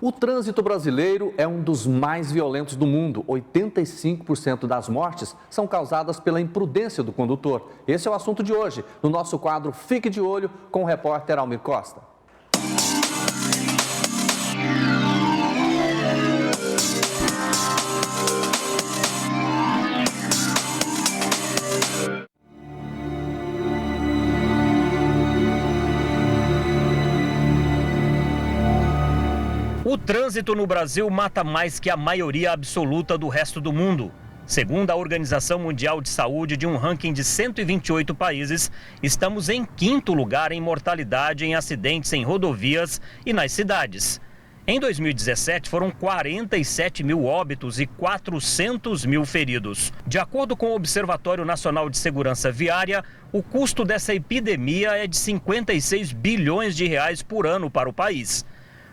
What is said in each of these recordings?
O trânsito brasileiro é um dos mais violentos do mundo. 85% das mortes são causadas pela imprudência do condutor. Esse é o assunto de hoje, no nosso quadro Fique de Olho, com o repórter Almir Costa. O trânsito no Brasil mata mais que a maioria absoluta do resto do mundo. Segundo a Organização Mundial de Saúde, de um ranking de 128 países, estamos em 5º lugar em mortalidade em acidentes em rodovias e nas cidades. Em 2017, foram 47 mil óbitos e 400 mil feridos. De acordo com o Observatório Nacional de Segurança Viária, o custo dessa epidemia é de 56 bilhões de reais por ano para o país.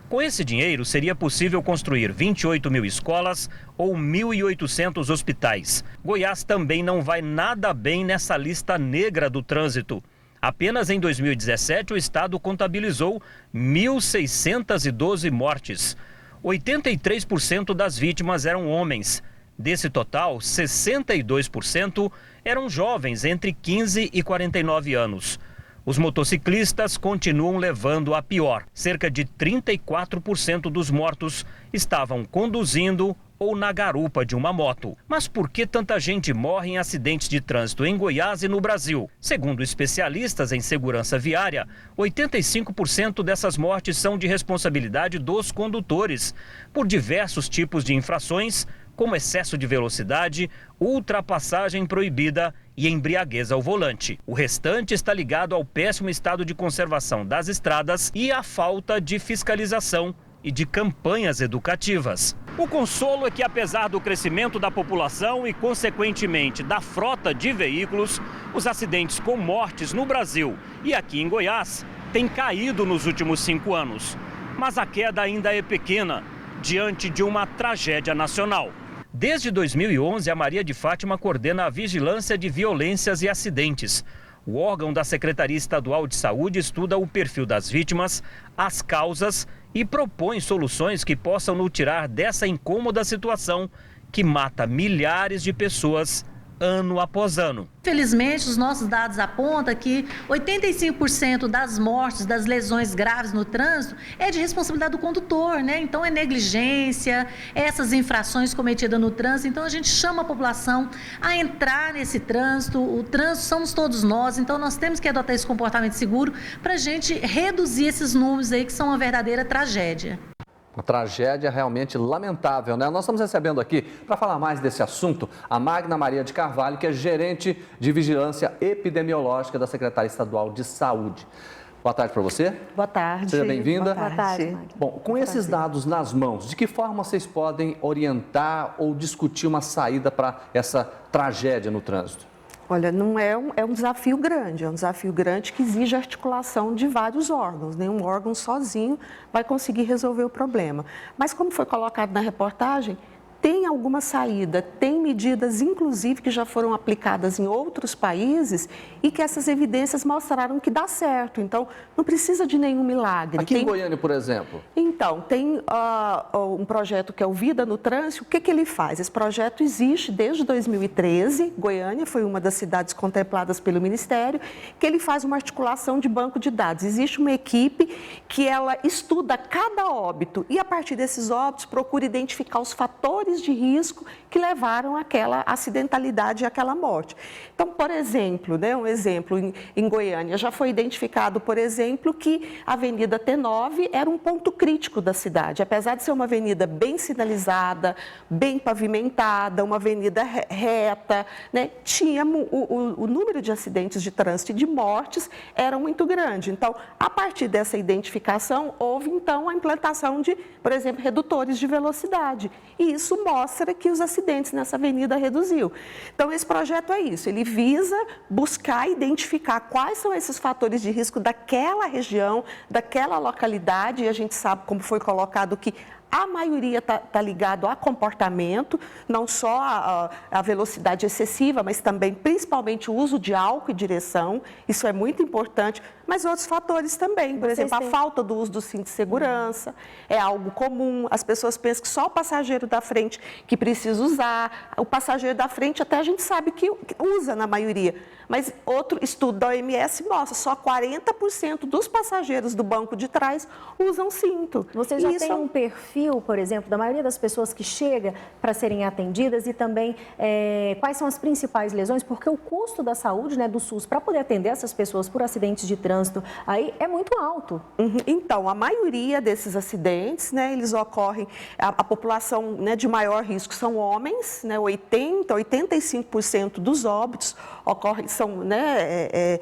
Com esse dinheiro, seria possível construir 28 mil escolas ou 1.800 hospitais. Goiás também não vai nada bem nessa lista negra do trânsito. Apenas em 2017, o estado contabilizou 1.612 mortes. 83% das vítimas eram homens. Desse total, 62% eram jovens entre 15 e 49 anos. Os motociclistas continuam levando a pior. Cerca de 34% dos mortos estavam conduzindo ou na garupa de uma moto. Mas por que tanta gente morre em acidentes de trânsito em Goiás e no Brasil? Segundo especialistas em segurança viária, 85% dessas mortes são de responsabilidade dos condutores, por diversos tipos de infrações, como excesso de velocidade, ultrapassagem proibida e embriaguez ao volante. O restante está ligado ao péssimo estado de conservação das estradas e à falta de fiscalização e de campanhas educativas. O consolo é que, apesar do crescimento da população e, consequentemente, da frota de veículos, os acidentes com mortes no Brasil e aqui em Goiás têm caído nos últimos 5 anos. Mas a queda ainda é pequena, diante de uma tragédia nacional. Desde 2011, a Maria de Fátima coordena a vigilância de violências e acidentes. O órgão da Secretaria Estadual de Saúde estuda o perfil das vítimas, as causas e propõe soluções que possam nos tirar dessa incômoda situação que mata milhares de pessoas ano após ano. Felizmente, os nossos dados apontam que 85% das mortes, das lesões graves no trânsito é de responsabilidade do condutor, né? Então é negligência, essas infrações cometidas no trânsito. Então a gente chama a população a entrar nesse trânsito. O trânsito somos todos nós, então nós temos que adotar esse comportamento seguro para a gente reduzir esses números aí que são uma verdadeira tragédia. Uma tragédia realmente lamentável, né? Nós estamos recebendo aqui, para falar mais desse assunto, a Magna Maria de Carvalho, que é gerente de vigilância epidemiológica da Secretaria Estadual de Saúde. Boa tarde para você. Boa tarde. Seja bem-vinda. Boa tarde. Bom, com esses dados nas mãos, de que forma vocês podem orientar ou discutir uma saída para essa tragédia no trânsito? Olha, não é um desafio grande, é um desafio grande que exige articulação de vários órgãos. Nenhum órgão sozinho vai conseguir resolver o problema. Mas como foi colocado na reportagem, tem alguma saída, tem medidas, inclusive, que já foram aplicadas em outros países e que essas evidências mostraram que dá certo. Então, não precisa de nenhum milagre. Aqui em Goiânia, por exemplo? Então, tem um projeto que é o Vida no Trânsito. O que ele faz? Esse projeto existe desde 2013. Goiânia foi uma das cidades contempladas pelo Ministério, que ele faz uma articulação de banco de dados. Existe uma equipe que ela estuda cada óbito e, a partir desses óbitos, procura identificar os fatores de risco que levaram àquela acidentalidade e àquela morte. Então, por exemplo, um exemplo, em Goiânia já foi identificado, por exemplo, que a Avenida T9 era um ponto crítico da cidade. Apesar de ser uma avenida bem sinalizada, bem pavimentada, uma avenida reta, tinha o número de acidentes de trânsito e de mortes era muito grande. Então, a partir dessa identificação, houve então a implantação de, por exemplo, redutores de velocidade. E isso mostra mostra que os acidentes nessa avenida reduziu. Então, esse projeto é isso, ele visa buscar identificar quais são esses fatores de risco daquela região, daquela localidade, e a gente sabe, como foi colocado, que a maioria está ligado a comportamento, não só a velocidade excessiva, mas também, principalmente, o uso de álcool e direção. Isso é muito importante, mas outros fatores também. Por exemplo, a falta do uso do cinto de segurança é algo comum. As pessoas pensam que só o passageiro da frente que precisa usar. O passageiro da frente até a gente sabe que usa na maioria. Mas outro estudo da OMS mostra que só 40% dos passageiros do banco de trás usam cinto. Você já tem um perfil, por exemplo, da maioria das pessoas que chega para serem atendidas e também quais são as principais lesões? Porque o custo da saúde, né, do SUS, para poder atender essas pessoas por acidentes de trânsito, aí é muito alto. Então, a maioria desses acidentes, né, eles ocorrem, a população, né, de maior risco são homens, né, 85% dos óbitos ocorrem, são, né,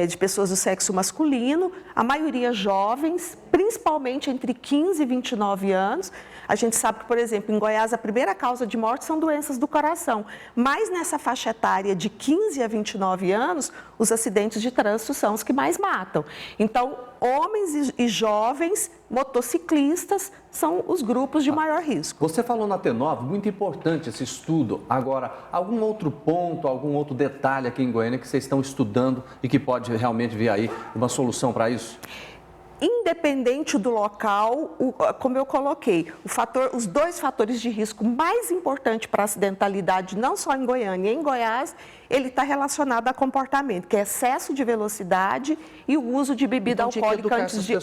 de pessoas do sexo masculino, a maioria jovens, principalmente entre 15 e 29 anos. A gente sabe que, por exemplo, em Goiás, a primeira causa de morte são doenças do coração, mas nessa faixa etária de 15 a 29 anos, os acidentes de trânsito são os que mais matam. Então, homens e jovens, motociclistas, são os grupos de maior risco. Você falou na T9, muito importante esse estudo. Agora, algum outro ponto, algum outro detalhe aqui em Goiânia que vocês estão estudando e que pode realmente vir aí uma solução para isso? Independente do local, como eu coloquei, os dois fatores de risco mais importantes para a acidentalidade, não só em Goiânia, em Goiás, ele está relacionado a comportamento, que é excesso de velocidade e o uso de bebida alcoólica antes de...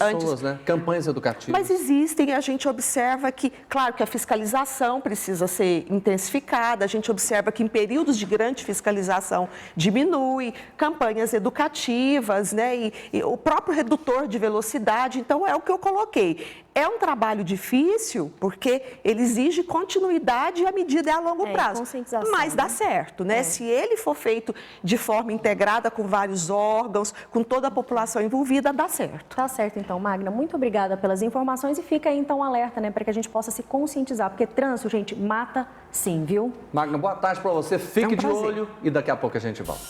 Né? Campanhas educativas. Mas existem, a gente observa que, claro que a fiscalização precisa ser intensificada, a gente observa que em períodos de grande fiscalização diminui, campanhas educativas, né? E o próprio redutor de velocidade, então é o que eu coloquei. É um trabalho difícil, porque ele exige continuidade e a medida é a longo prazo. Mas dá certo, né? Se ele for feito de forma integrada com vários órgãos, com toda a população envolvida, dá certo. Tá certo, então, Magna. Muito obrigada pelas informações e fica aí, então, alerta, né? Para que a gente possa se conscientizar, porque trânsito, gente, mata sim, viu? Magna, boa tarde para você. Fique de olho e daqui a pouco a gente volta.